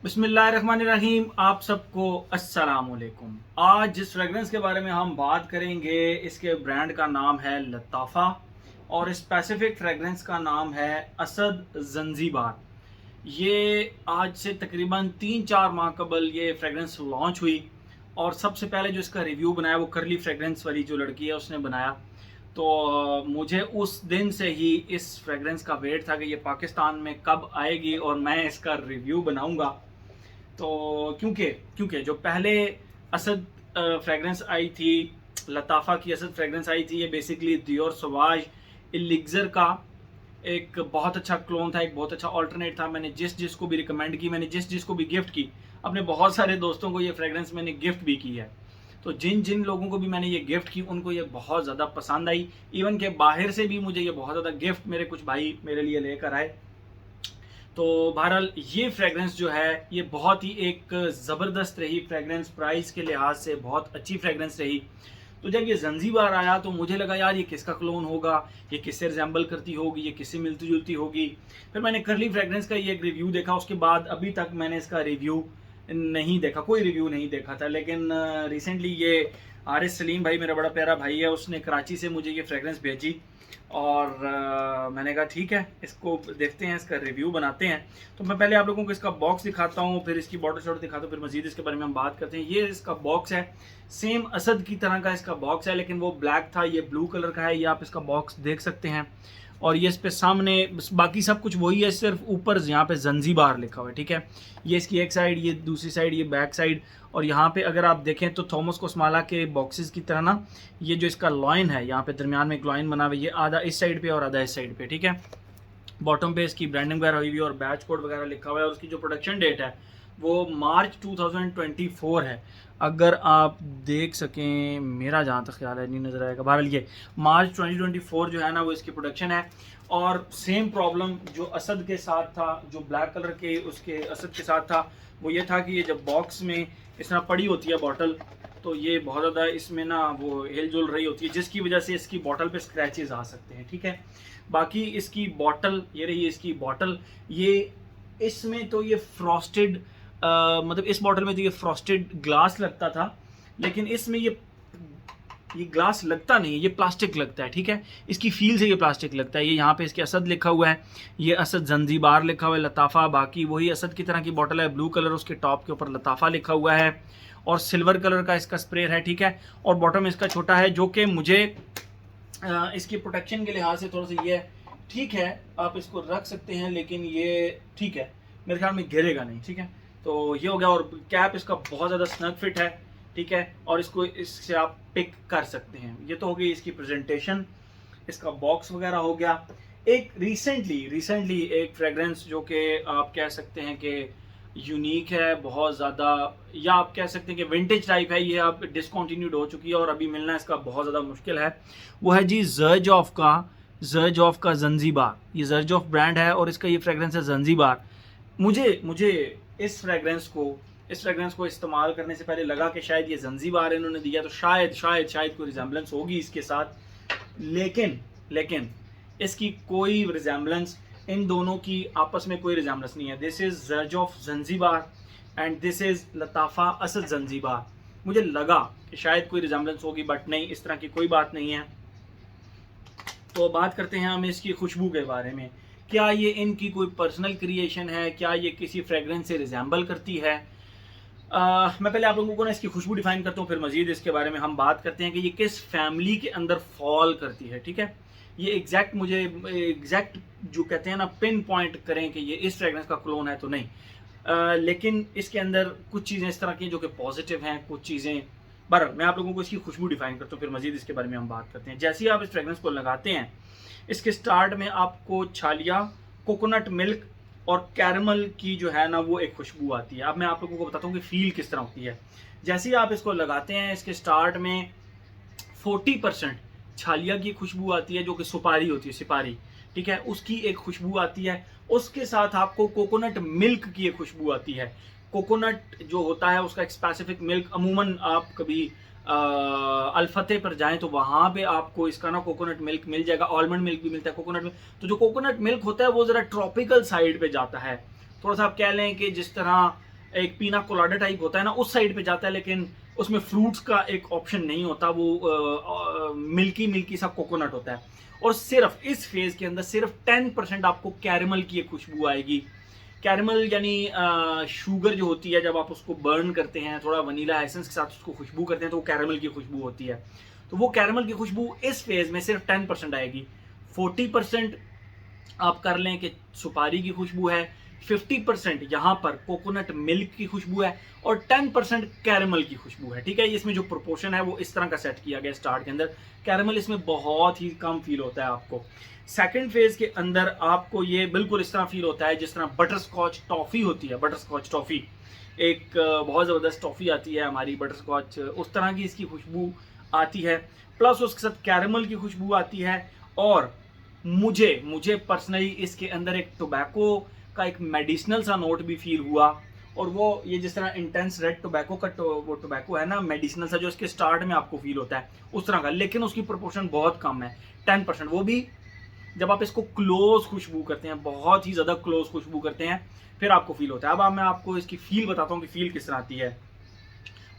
बिस्मिल्लाहिर्रहमानिर्रहीम। आप सबको अस्सलाम वालेकुम। आज जिस फ्रेगरेंस के बारे में हम बात करेंगे इसके ब्रांड का नाम है लताफ़ा और स्पेसिफिक फ्रेगरेंस का नाम है असद जंजीबार। ये आज से तकरीबन 3-4 माह कबल ये फ्रेगरेंस लॉन्च हुई और सबसे पहले जो इसका रिव्यू बनाया वो करली फ्रेगरेंस वाली जो लड़की है उसने बनाया। तो मुझे उस दिन से ही इस फ्रेगरेंस का वेट था कि ये पाकिस्तान में कब आएगी और मैं इसका रिव्यू बनाऊंगा। तो क्योंकि क्योंकि जो पहले असद फ्रेगरेंस आई थी, लताफ़ा की असद फ्रेगरेंस आई थी, ये बेसिकली दियोर सवाज इलिक्ज़र का एक बहुत अच्छा क्लोन था, एक बहुत अच्छा ऑल्टरनेट था। मैंने जिस जिसको भी रिकमेंड की, मैंने जिस जिसको भी गिफ्ट की, अपने बहुत सारे दोस्तों को ये फ्रेगरेंस मैंने गिफ्ट भी की है। तो जिन जिन लोगों को भी मैंने ये गिफ्ट की उनको ये बहुत ज़्यादा पसंद आई। इवन के बाहर से भी मुझे ये बहुत ज़्यादा गिफ्ट मेरे कुछ भाई मेरे लिए लेकर आए। तो बहरहाल ये फ्रेगरेंस जो है ये बहुत ही एक ज़बरदस्त रही फ्रेगरेंस, प्राइस के लिहाज से बहुत अच्छी फ्रेगरेंस रही। तो जब ये जंजीबार आया तो मुझे लगा यार ये किसका क्लोन होगा, ये किससे रिजेंबल करती होगी, ये किससे मिलती जुलती होगी। फिर मैंने करली फ्रेगरेंस का ये एक रिव्यू देखा, उसके बाद अभी तक मैंने इसका रिव्यू नहीं देखा, कोई रिव्यू नहीं देखा था। लेकिन रिसेंटली ये आरिस सलीम भाई, मेरा बड़ा प्यारा भाई है, उसने कराची से मुझे ये फ्रेगरेंस भेजी और मैंने कहा ठीक है इसको देखते हैं, इसका रिव्यू बनाते हैं। तो मैं पहले आप लोगों को इसका बॉक्स दिखाता हूँ, फिर इसकी बॉटल शॉट दिखाता हूँ, फिर मजीद इसके बारे में हम बात करते हैं। ये इसका बॉक्स है, सेम असद की तरह का इसका बॉक्स है, लेकिन वो ब्लैक था, ये ब्लू कलर का है। ये आप इसका बॉक्स देख सकते हैं और ये इस पे सामने बाकी सब कुछ वही है, सिर्फ ऊपर यहाँ पे जंजीबार लिखा हुआ है। ठीक है, ये इसकी एक साइड, ये दूसरी साइड, ये बैक साइड। और यहाँ पे अगर आप देखें तो थॉमस कोस्माला के बॉक्सेस की तरह ना, ये जो इसका लॉइन है, यहाँ पे दरमियान में एक लॉइन बना हुआ है, ये आधा इस साइड पे और आधा इस साइड पे। ठीक है, बॉटम पे इसकी ब्रांडिंग वगैरह हुई हुई और बैच कोड वगैरह लिखा हुआ है और उसकी जो प्रोडक्शन डेट है वो मार्च 2024 है। अगर आप देख सकें, मेरा जहाँ तक ख्याल है नहीं नज़र आएगा, बहरहाल ये मार्च 2024 जो है ना वो इसकी प्रोडक्शन है। और सेम प्रॉब्लम जो असद के साथ था, जो ब्लैक कलर के उसके असद के साथ था, वो ये था कि ये जब बॉक्स में इस तरह पड़ी होती है बॉटल, तो ये बहुत ज़्यादा इसमें ना वो हिल जुल रही होती है, जिसकी वजह से इसकी बॉटल पे स्क्रैचेस आ सकते हैं। ठीक है, बाकी इसकी बॉटल, ये रही इसकी बॉटल। ये इसमें तो ये फ्रॉस्टेड मतलब इस बॉटल में तो ये फ्रॉस्टेड ग्लास लगता था, लेकिन इसमें ये ग्लास लगता नहीं है, ये प्लास्टिक लगता है। ठीक है, इसकी फील से ये प्लास्टिक लगता है। ये यहाँ पे इसके असद लिखा हुआ है, ये असद जंजीबार लिखा हुआ है, लताफ़ा बाकी वही असद की तरह की बॉटल है, ब्लू कलर, उसके टॉप के ऊपर लताफ़ा लिखा हुआ है और सिल्वर कलर का इसका स्प्रे है। ठीक है, और बॉटम इसका छोटा है, जो कि मुझे इसकी प्रोटेक्शन के लिहाज से थोड़ा सा ये ठीक है, आप इसको रख सकते हैं, लेकिन ये ठीक है, मेरे ख्याल में गिरेगा नहीं। ठीक है, तो ये हो गया। और कैप इसका बहुत ज़्यादा स्नग फिट है। ठीक है, और इसको इससे आप पिक कर सकते हैं। ये तो हो गई इसकी प्रेजेंटेशन, इसका बॉक्स वगैरह हो गया। एक रिसेंटली एक फ्रेगरेंस जो कि आप कह सकते हैं कि यूनिक है बहुत ज़्यादा, या आप कह सकते हैं कि विंटेज टाइप है, ये अब डिसकंटिन्यूड हो चुकी है और अभी मिलना इसका बहुत ज़्यादा मुश्किल है। वो है जी जर्ज ऑफ का जंजीबार। ये जर्ज ऑफ ब्रांड है और इसका ये फ्रेगरेंस है जंजीबार। मुझे इस फ्रेगरेंस को इस्तेमाल करने से पहले लगा कि शायद ये जंजीबार इन्होंने दिया तो शायद कोई रिजेंबलेंस होगी इसके साथ, लेकिन इसकी कोई रिजेंबलेंस, इन दोनों की आपस में कोई रिजेंबलेंस नहीं है। This is George of Zanzibar and this is लताफ़ा असद जंजीबार। मुझे लगा कि शायद कोई रिजेंबलेंस होगी, बट नहीं, इस तरह की कोई बात नहीं है। तो बात करते हैं हम इसकी खुशबू के बारे में। क्या ये इनकी कोई पर्सनल क्रिएशन है, क्या ये किसी फ्रेगरेंस से रिजेंबल करती है? मैं पहले आप लोगों को ना इसकी खुशबू डिफाइन करता हूँ, फिर मजीद इसके बारे में हम बात करते हैं कि ये किस फैमिली के अंदर फॉल करती है। ठीक है, ये एग्जैक्ट जो कहते हैं ना पिन पॉइंट करें कि ये इस फ्रेगरेंस का क्लोन है तो नहीं। लेकिन इसके अंदर कुछ चीज़ें इस तरह की जो कि पॉजिटिव हैं, कुछ चीज़ें। बहरहाल मैं आप लोगों को इसकी खुशबू डिफाइन करता हूँ, फिर मजीद इसके बारे में हम बात करते हैं। जैसे ही आप इस फ्रेगरेंस को लगाते हैं, इसके स्टार्ट में आपको छालिया, कोकोनट मिल्क और कैरमल की जो है ना वो एक खुशबू आती है। अब मैं आप लोगों को बताता हूँ कि फील किस तरह होती है। जैसे ही आप इसको लगाते हैं, इसके स्टार्ट में 40% छालिया की खुशबू आती है, जो कि सुपारी होती है, सिपारी। ठीक है, उसकी एक खुशबू आती है। उसके साथ आपको कोकोनट मिल्क की एक खुशबू आती है। कोकोनट जो होता है उसका एक स्पेसिफिक मिल्क, अमूमन आप कभी अल्फते पर जाएं तो वहाँ पे आपको इसका ना कोकोनट मिल्क मिल जाएगा। आलमंड मिल्क भी मिलता है, कोकोनट मिल्क। तो जो कोकोनट मिल्क होता है वो ज़रा ट्रॉपिकल साइड पे जाता है, थोड़ा सा आप कह लें कि जिस तरह एक पीना कोलाडा टाइप होता है ना, उस साइड पे जाता है, लेकिन उसमें फ्रूट्स का एक ऑप्शन नहीं होता, वो मिल्की मिल्की सा कोकोनट होता है। और सिर्फ इस फेज के अंदर सिर्फ 10% आपको कैरेमल की एक खुशबू आएगी। कैरेमल यानी शुगर जो होती है, जब आप उसको बर्न करते हैं थोड़ा वनीला एसेंस के साथ उसको खुशबू करते हैं तो वो कैरेमल की खुशबू होती है। तो वो कैरेमल की खुशबू इस फेज में सिर्फ 10% आएगी। 40% आप कर लें कि सुपारी की खुशबू है, 50% यहाँ पर कोकोनट मिल्क की खुशबू है और 10% कैरेमल की खुशबू है। ठीक है, इसमें जो प्रोपोर्शन है वो इस तरह का सेट किया गया स्टार्ट के अंदर। कैरेमल इसमें बहुत ही कम फील होता है आपको। सेकंड फेज के अंदर आपको ये बिल्कुल इस तरह फील होता है जिस तरह बटर स्कॉच टॉफी होती है। बटर स्कॉच टॉफी एक बहुत ज़बरदस्त टॉफी आती है हमारी बटर स्कॉच, उस तरह की इसकी खुशबू आती है, प्लस उसके साथ कैरेमल की खुशबू आती है। और मुझे पर्सनली इसके अंदर एक टोबैको का एक मेडिसिनल सा नोट भी फील हुआ। और वो ये जिस तरह इंटेंस रेड टोबैको का वो टोबैको है ना मेडिसिनल सा, जो इसके स्टार्ट में आपको फील होता है उस तरह का, लेकिन उसकी प्रोपोर्शन बहुत कम है, 10%। वो भी जब आप इसको क्लोज खुशबू करते हैं, बहुत ही ज़्यादा क्लोज खुशबू करते हैं, फिर आपको फील होता है। अब मैं आपको इसकी फील बताता हूँ कि फील किस तरह आती है।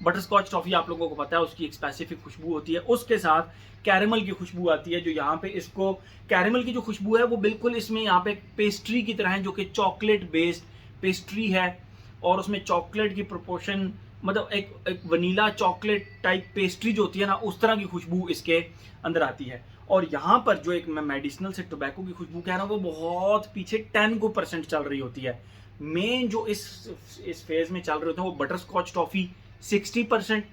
बटर स्कॉच टॉफी आप लोगों को पता है उसकी एक स्पेसिफिक खुशबू होती है, उसके साथ कैरेमल की खुशबू आती है। जो यहाँ पे इसको कैरेमल की जो खुशबू है वो बिल्कुल इसमें यहाँ पे पेस्ट्री की तरह है, जो कि चॉकलेट बेस्ड पेस्ट्री है और उसमें चॉकलेट की प्रोपोर्शन, मतलब एक वनीला चॉकलेट टाइप पेस्ट्री जो होती है ना, उस तरह की खुशबू इसके अंदर आती है। और यहाँ पर जो एक मैं मेडिसिनल से टोबैको की खुशबू कह रहा हूँ वो बहुत पीछे 10% चल रही होती है। मेन जो इस फेज में चल रहे होते हैं वो बटर स्कॉच टॉफी 60%,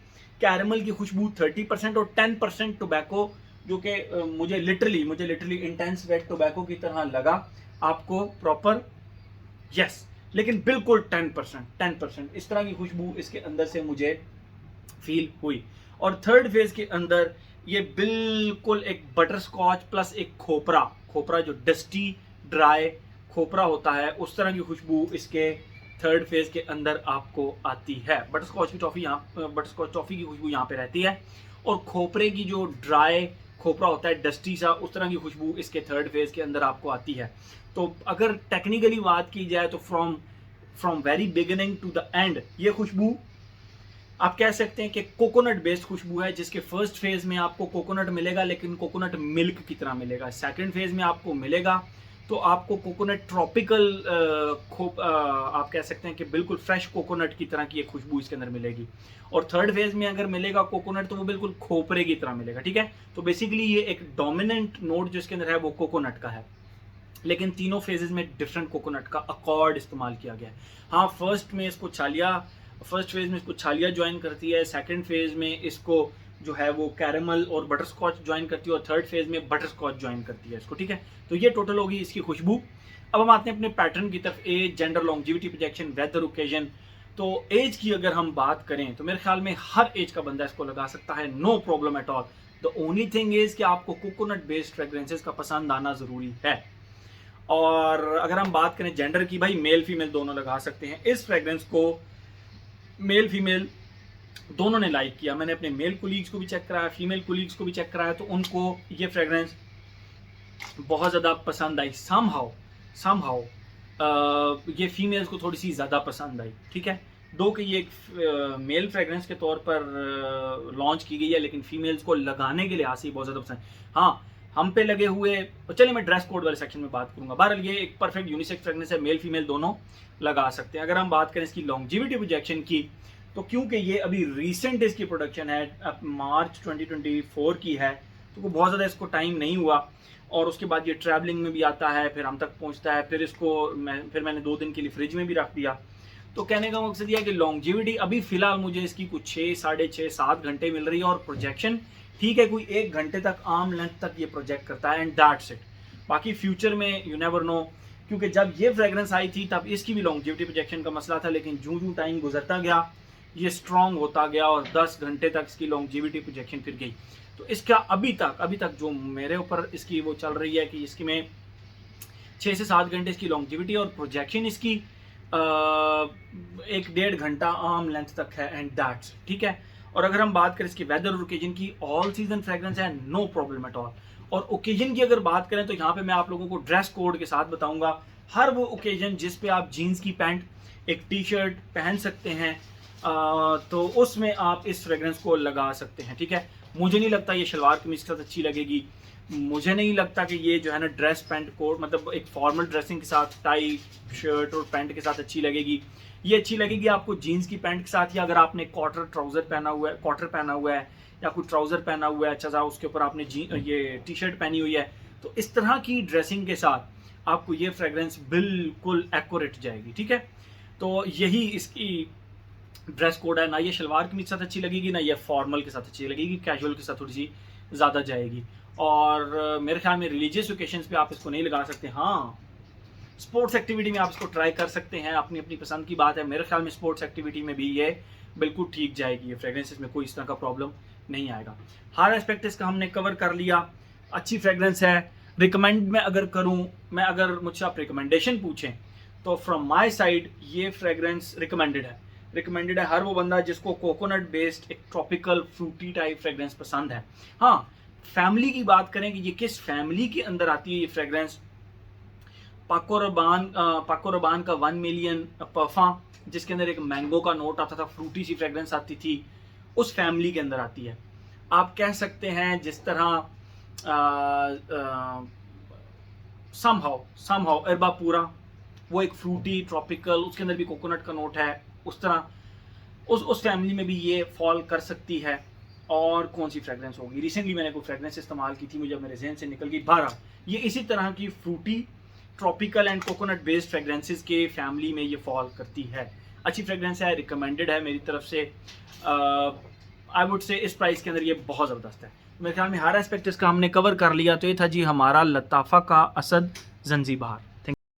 कैरेमल की खुशबू 30% और 10% टोबैको, जो कि मुझे लिटरली इंटेंस रेड टोबैको की तरह लगा आपको प्रॉपर। यस, लेकिन बिल्कुल 10% इस तरह की खुशबू इसके अंदर से मुझे फील हुई। और थर्ड फेज के अंदर ये बिल्कुल एक बटर स्कॉच प्लस एक खोपरा जो डस्टी ड्राई खोपरा होता है, उस तरह की खुशबू इसके थर्ड फेज के अंदर आपको आती है। बटर स्कॉच टॉफी की खुशबू यहाँ पे रहती है और खोपरे की जो ड्राई खोपरा होता है डस्टी सा, उस तरह की खुशबू इसके थर्ड फेज के अंदर आपको आती है। तो अगर टेक्निकली बात की जाए तो from very beginning to the end ये खुशबू आप कह सकते हैं कि कोकोनट बेस्ड खुशबू है, जिसके फर्स्ट फेज में आपको कोकोनट मिलेगा लेकिन कोकोनट मिल्क की तरह मिलेगा। सेकंड फेज में आपको मिलेगा तो आपको कोकोनट ट्रॉपिकल आप कह सकते हैं कि बिल्कुल फ्रेश कोकोनट की तरह की एक खुशबू इसके अंदर मिलेगी। और थर्ड फेज में अगर मिलेगा कोकोनट तो वो बिल्कुल खोपरे की तरह मिलेगा। ठीक है, तो बेसिकली ये एक डोमिनेंट नोट जो इसके अंदर है वो कोकोनट का है, लेकिन तीनों फेजेस में डिफरेंट कोकोनट का अकॉर्ड इस्तेमाल किया गया है। हाँ, फर्स्ट फेज में इसको छालिया ज्वाइन करती है, सेकंड फेज में इसको जो है वो कैरेमल और बटर स्कॉच ज्वाइन करती है और थर्ड फेज में बटर स्कॉच ज्वाइन करती है इसको। ठीक है, तो ये टोटल होगी इसकी खुशबू। अब हम आते हैं अपने पैटर्न की तरफ। Age, gender, longevity, projection, weather, occasion. तो एज की अगर हम बात करें तो मेरे ख्याल में हर एज का बंदा इसको लगा सकता है, no problem at all. The only thing is कि आपको कोकोनट बेस्ड फ्रेग्रेंसेस का पसंद आना जरूरी है। और अगर हम बात करें जेंडर की, भाई मेल फीमेल दोनों लगा सकते हैं इस फ्रेग्रेंस को। मेल फीमेल दोनों ने लाइक किया। मैंने अपने मेल कोलीग्स को भी चेक कराया, फीमेल कोलीग्स को भी चेक कराया, तो उनको ये फ्रेग्रेंस बहुत ज़्यादा पसंद आई। समहाउ ये फीमेल्स को थोड़ी सी ज़्यादा पसंद आई। ठीक है, दो कि ये एक मेल फ्रेग्रेंस के तौर पर लॉन्च की गई है, लेकिन फीमेल्स को लगाने के लिहाज से बहुत ज़्यादा पसंद। हाँ, हम पे लगे हुए, चलिए मैं ड्रेस कोड वाले सेक्शन में बात करूंगा। बहरहाल ये एक परफेक्ट यूनिसेक्स फ्रेग्रेंस है, मेल फीमेल दोनों लगा सकते हैं। अगर हम बात करें इसकी लॉन्जिविटी प्रोजेक्शन की, तो क्योंकि ये अभी रिसेंट इसकी प्रोडक्शन है, अब मार्च 2024 की है, तो वो बहुत ज़्यादा इसको टाइम नहीं हुआ। और उसके बाद ये ट्रैवलिंग में भी आता है, फिर हम तक पहुंचता है, फिर मैंने 2 दिन के लिए फ्रिज में भी रख दिया। तो कहने का मकसद यह है कि लॉन्जिविटी अभी फिलहाल मुझे इसकी कुछ 6, साढ़े 6, 7 घंटे मिल रही है। और प्रोजेक्शन ठीक है, कोई 1 घंटे तक आर्म लेंथ तक ये प्रोजेक्ट करता है, एंड दैट्स इट। बाकी फ्यूचर में यू नेवर नो, क्योंकि जब ये फ्रेग्रेंस आई थी तब इसकी भी लॉन्जिविटी प्रोजेक्शन का मसला था, लेकिन जूं टाइम गुजरता गया ये स्ट्रॉन्ग होता गया और 10 घंटे तक इसकी लॉन्जिविटी प्रोजेक्शन फिर गई। तो इसका अभी तक जो मेरे ऊपर इसकी वो चल रही है कि इसकी में 6 से 7 घंटे इसकी लॉन्जिविटी और प्रोजेक्शन इसकी 1-1.5 घंटा आर्म लेंथ तक है, एंड दैट्स ठीक है। और अगर हम बात करें इसकी वेदर और ओकेजन की, ऑल सीजन फ्रेग्रेंस है, नो प्रॉब्लम एट ऑल। और ओकेजन की अगर बात करें तो यहाँ पे मैं आप लोगों को ड्रेस कोड के साथ बताऊंगा। हर वो ओकेजन जिस पे आप जीन्स की पैंट एक टी शर्ट पहन सकते हैं, तो उसमें आप इस फ्रेगरेंस को लगा सकते हैं। ठीक है, मुझे नहीं लगता ये शलवार कमीज के साथ अच्छी लगेगी, मुझे नहीं लगता कि ये जो है ना ड्रेस पैंट कोट मतलब एक फॉर्मल ड्रेसिंग के साथ टाई शर्ट और पैंट के साथ अच्छी लगेगी। ये अच्छी लगेगी आपको जीन्स की पैंट के साथ, या अगर आपने क्वार्टर ट्राउजर पहना हुआ है, क्वार्टर पहना हुआ है या कोई ट्राउजर पहना हुआ है अच्छा सा, उसके ऊपर आपने ये टी शर्ट पहनी हुई है, तो इस तरह की ड्रेसिंग के साथ आपको ये फ्रेगरेंस बिल्कुल एक्यूरेट जाएगी। ठीक है, तो यही इसकी ड्रेस कोड है। ना ये शलवार कमीज के साथ अच्छी लगेगी, ना ये फॉर्मल के साथ अच्छी लगेगी, कैजुअल के साथ थोड़ी सी ज़्यादा जाएगी। और मेरे ख्याल में रिलीजियस ओकेशंस पे आप इसको नहीं लगा सकते। हाँ, स्पोर्ट्स एक्टिविटी में आप इसको ट्राई कर सकते हैं, अपनी अपनी पसंद की बात है। मेरे ख्याल में स्पोर्ट्स एक्टिविटी में भी ये बिल्कुल ठीक जाएगी, ये फ्रेगरेंस में कोई इस तरह का प्रॉब्लम नहीं आएगा। हर एस्पेक्ट इसका हमने कवर कर लिया। अच्छी फ्रेगरेंस है। रिकमेंड मैं अगर करूं, मैं अगर मुझसे आप रिकमेंडेशन पूछें तो फ्रॉम माय साइड ये फ्रेगरेंस रिकमेंडेड है। रिकमेंडेड है हर वो बंदा जिसको कोकोनट बेस्ड एक ट्रॉपिकल फ्रूटी टाइप फ्रेगरेंस पसंद है। हाँ, फैमिली की बात करें कि ये किस फैमिली के अंदर आती है ये फ्रेगरेंस, पाको रबान का 1 मिलियन परफा जिसके अंदर एक मैंगो का नोट आता था, फ्रूटी सी फ्रेगरेंस आती थी, उस फैमिली के अंदर आती है। आप कह सकते हैं जिस तरह समहाउ एरबा पूरा, वो एक फ्रूटी ट्रॉपिकल, उसके अंदर भी कोकोनट का नोट है, उस तरह उस फैमिली में भी ये फॉल कर सकती है। और कौन सी फ्रेगरेंस होगी, रिसेंटली मैंने कोई फ्रेगरेंस इस्तेमाल की थी, मुझे मेरे जहन से निकल गई। 12 ये इसी तरह की fruity tropical and coconut based fragrances के फैमिली में ये फॉल करती है। अच्छी फ्रेगरेंस है, रिकमेंडेड है मेरी तरफ से। आई वुड से इस प्राइस के अंदर ये बहुत ज़बरदस्त है। मेरे ख्याल में हर एस्पेक्ट इसका हमने कवर कर लिया। तो ये था जी हमारा लताफ़ा का असद ज़ंजीबार।